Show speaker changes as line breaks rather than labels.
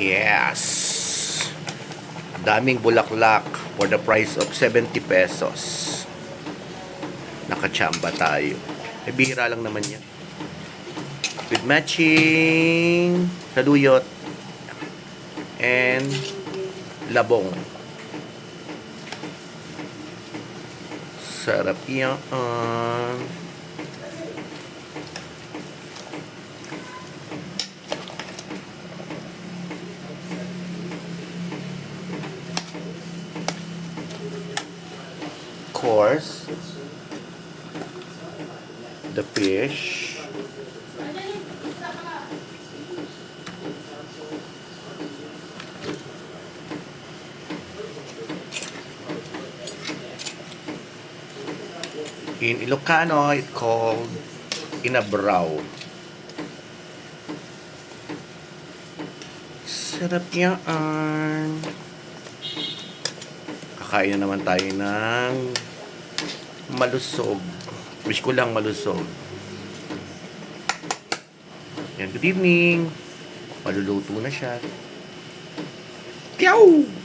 Yes! Daming bulaklak for the price of 70 pesos. Nakachamba tayo. Eh, bihira lang naman yan. With matching saluyot and labong. Sarap yan. Course, the fish, in Ilocano it's called inabraw. Sarap yan. Kakain na naman tayo ng malusog. Wish ko lang malusog. Yan, good evening. Maluluto na siya. Kiyaw!